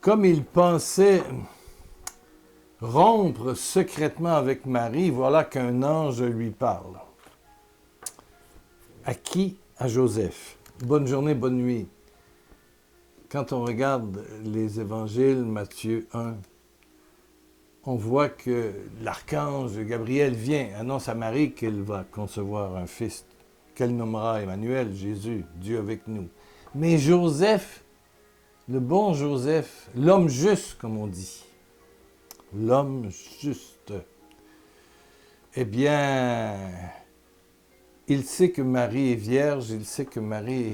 comme il pensait rompre secrètement avec Marie, voilà qu'un ange lui parle. À qui? À Joseph. Bonne journée, bonne nuit. Quand on regarde les évangiles, Matthieu 1, on voit que l'archange Gabriel vient, annonce à Marie qu'elle va concevoir un fils, qu'elle nommera Emmanuel, Jésus, Dieu avec nous. Mais Joseph, le bon Joseph, l'homme juste, comme on dit, l'homme juste, eh bien, il sait que Marie est vierge, il sait que Marie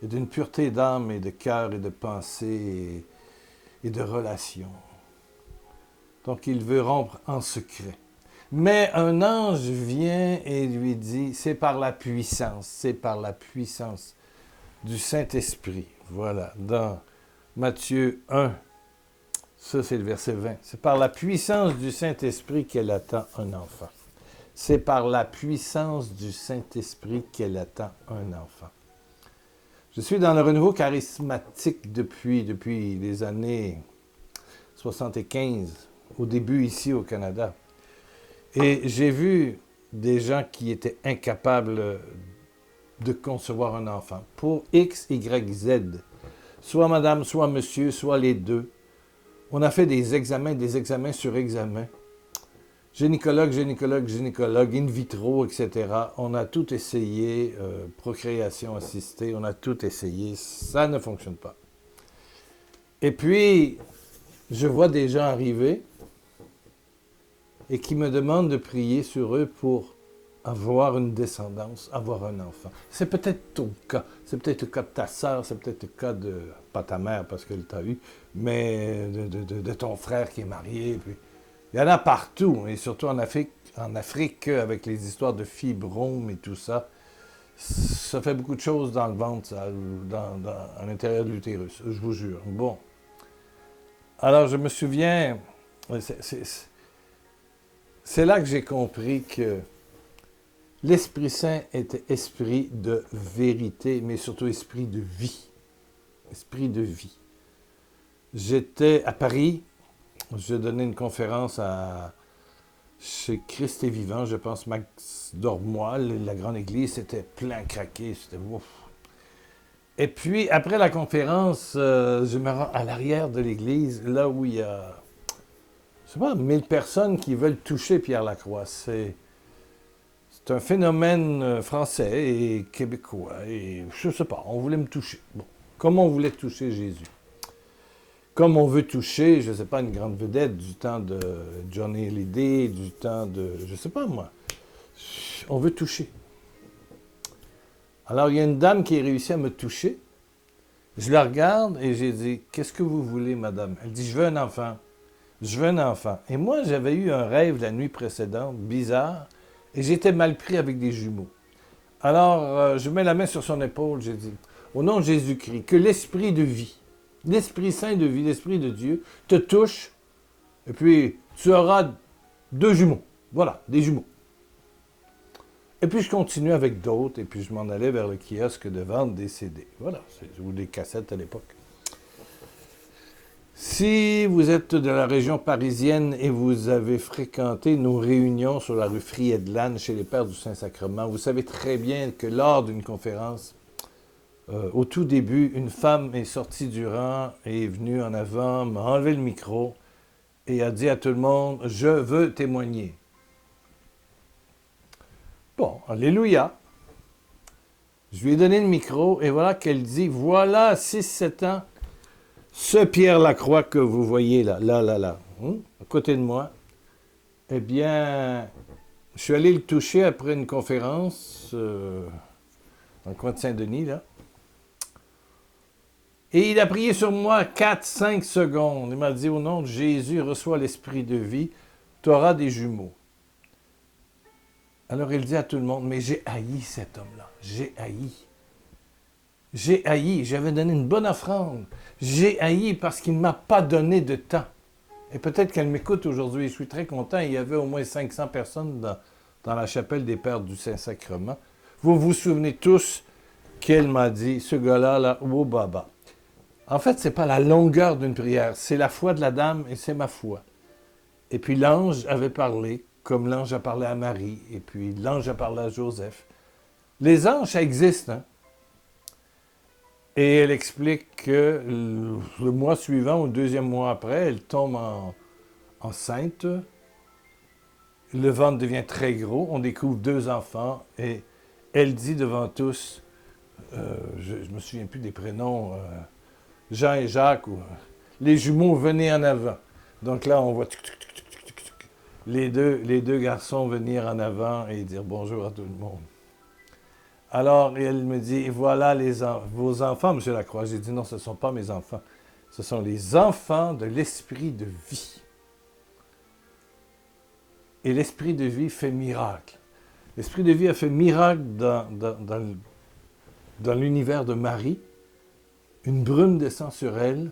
est d'une pureté d'âme et de cœur et de pensée et de relation. Donc, il veut rompre en secret. Mais un ange vient et lui dit, c'est par la puissance du Saint-Esprit. Voilà, dans Matthieu 1, ça c'est le verset 20. C'est par la puissance du Saint-Esprit qu'elle attend un enfant. C'est par la puissance du Saint-Esprit qu'elle attend un enfant. Je suis dans le renouveau charismatique depuis les années 75, au début ici au Canada. Et j'ai vu des gens qui étaient incapables de concevoir un enfant. Pour X, Y, Z. Soit madame, soit monsieur, soit les deux. On a fait des examens sur examens. Gynécologue, in vitro, etc. On a tout essayé, procréation assistée, on a tout essayé. Ça ne fonctionne pas. Et puis, je vois des gens arriver et qui me demandent de prier sur eux pour avoir une descendance, avoir un enfant. C'est peut-être ton cas. C'est peut-être le cas de ta sœur, c'est peut-être le cas de, pas ta mère parce qu'elle t'a eu, mais de ton frère qui est marié. Puis, il y en a partout, et surtout en Afrique, avec les histoires de fibromes et tout ça. Ça fait beaucoup de choses dans le ventre, ça, à l'intérieur de l'utérus, je vous jure. Bon. Alors, je me souviens, c'est là que j'ai compris que l'Esprit Saint était esprit de vérité, mais surtout esprit de vie. Esprit de vie. J'étais à Paris, je donnais une conférence chez Christ est vivant, je pense Max Dormois, la grande église, c'était plein craqué, c'était ouf. Et puis, après la conférence, je me rends à l'arrière de l'église, là où il y a, je sais pas, 1000 personnes qui veulent toucher Pierre Lacroix. C'est un phénomène français et québécois, et je sais pas, on voulait me toucher. Bon, comme on voulait toucher Jésus. Comme on veut toucher, je ne sais pas, une grande vedette du temps de Johnny Hallyday, du temps de, je ne sais pas moi, on veut toucher. Alors, il y a une dame qui a réussi à me toucher. Je la regarde et j'ai dit, qu'est-ce que vous voulez, madame? Elle dit, je veux un enfant. Je veux un enfant. Et moi, j'avais eu un rêve la nuit précédente, bizarre, et j'étais mal pris avec des jumeaux. Alors, je mets la main sur son épaule, j'ai dit, au nom de Jésus-Christ, que l'esprit de vie, l'Esprit Saint de vie, l'Esprit de Dieu, te touche, et puis tu auras 2 jumeaux. Voilà, des jumeaux. Et puis je continue avec d'autres, et puis je m'en allais vers le kiosque de vente des CD. Voilà, ou des cassettes à l'époque. Si vous êtes de la région parisienne et vous avez fréquenté nos réunions sur la rue Friedland chez les Pères du Saint-Sacrement, vous savez très bien que lors d'une conférence, au tout début, une femme est sortie du rang et est venue en avant, m'a enlevé le micro et a dit à tout le monde, je veux témoigner. Bon, alléluia. Je lui ai donné le micro et voilà qu'elle dit, voilà, 6-7 ans, ce Pierre Lacroix que vous voyez là, à côté de moi, eh bien, je suis allé le toucher après une conférence dans le coin de Saint-Denis, là. Et il a prié sur moi 4-5 secondes. Il m'a dit, au nom de Jésus, reçois l'esprit de vie, tu auras des jumeaux. Alors il dit à tout le monde, mais j'ai haï cet homme-là. J'ai haï. J'ai haï. J'avais donné une bonne offrande. J'ai haï parce qu'il ne m'a pas donné de temps. Et peut-être qu'elle m'écoute aujourd'hui. Je suis très content. Il y avait au moins 500 personnes dans la chapelle des Pères du Saint-Sacrement. Vous vous souvenez tous qu'elle m'a dit, ce gars-là, là, oh baba. En fait, ce n'est pas la longueur d'une prière, c'est la foi de la dame et c'est ma foi. Et puis l'ange avait parlé, comme l'ange a parlé à Marie, et puis l'ange a parlé à Joseph. Les anges, ça existe, hein? Et elle explique que le mois suivant, ou le deuxième mois après, elle tombe enceinte. Le ventre devient très gros, on découvre 2 enfants, et elle dit devant tous, je ne me souviens plus des prénoms, Jean et Jacques, ou les jumeaux, venez en avant. Donc là, on voit les deux garçons venir en avant et dire bonjour à tout le monde. Alors, elle me dit, voilà vos enfants, M. Lacroix. J'ai dit, non, ce ne sont pas mes enfants. Ce sont les enfants de l'esprit de vie. Et l'esprit de vie fait miracle. L'esprit de vie a fait miracle dans l'univers de Marie. Une brume descend sur elle,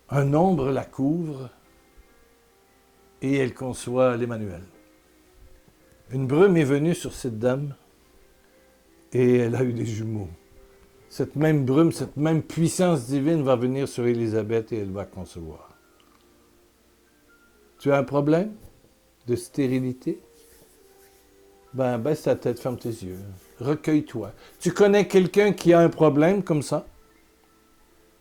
un ombre la couvre, et elle conçoit l'Emmanuel. Une brume est venue sur cette dame, et elle a eu des jumeaux. Cette même brume, cette même puissance divine va venir sur Élisabeth et elle va concevoir. Tu as un problème de stérilité? Ben, baisse ta tête, ferme tes yeux. Recueille-toi. Tu connais quelqu'un qui a un problème comme ça?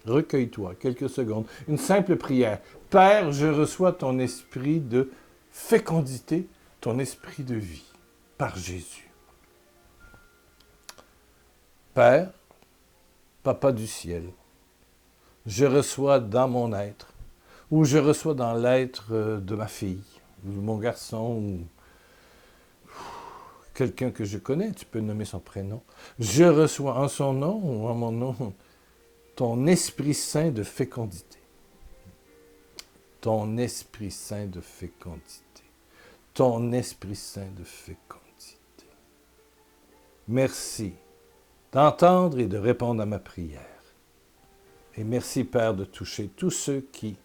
Recueille-toi, quelques secondes. Une simple prière. Père, je reçois ton esprit de fécondité, ton esprit de vie, par Jésus. Père, Papa du ciel, je reçois dans mon être, ou je reçois dans l'être de ma fille, ou de mon garçon, ou quelqu'un que je connais, tu peux nommer son prénom. Je reçois en son nom ou en mon nom ton Esprit Saint de fécondité. Ton Esprit Saint de fécondité. Ton Esprit Saint de fécondité. Merci d'entendre et de répondre à ma prière. Et merci, Père, de toucher tous ceux qui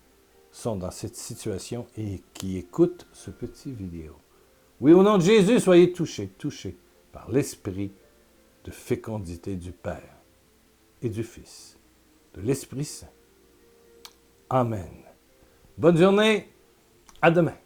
sont dans cette situation et qui écoutent ce petit vidéo. Oui, au nom de Jésus, soyez touchés par l'esprit de fécondité du Père et du Fils, de l'Esprit Saint. Amen. Bonne journée, à demain.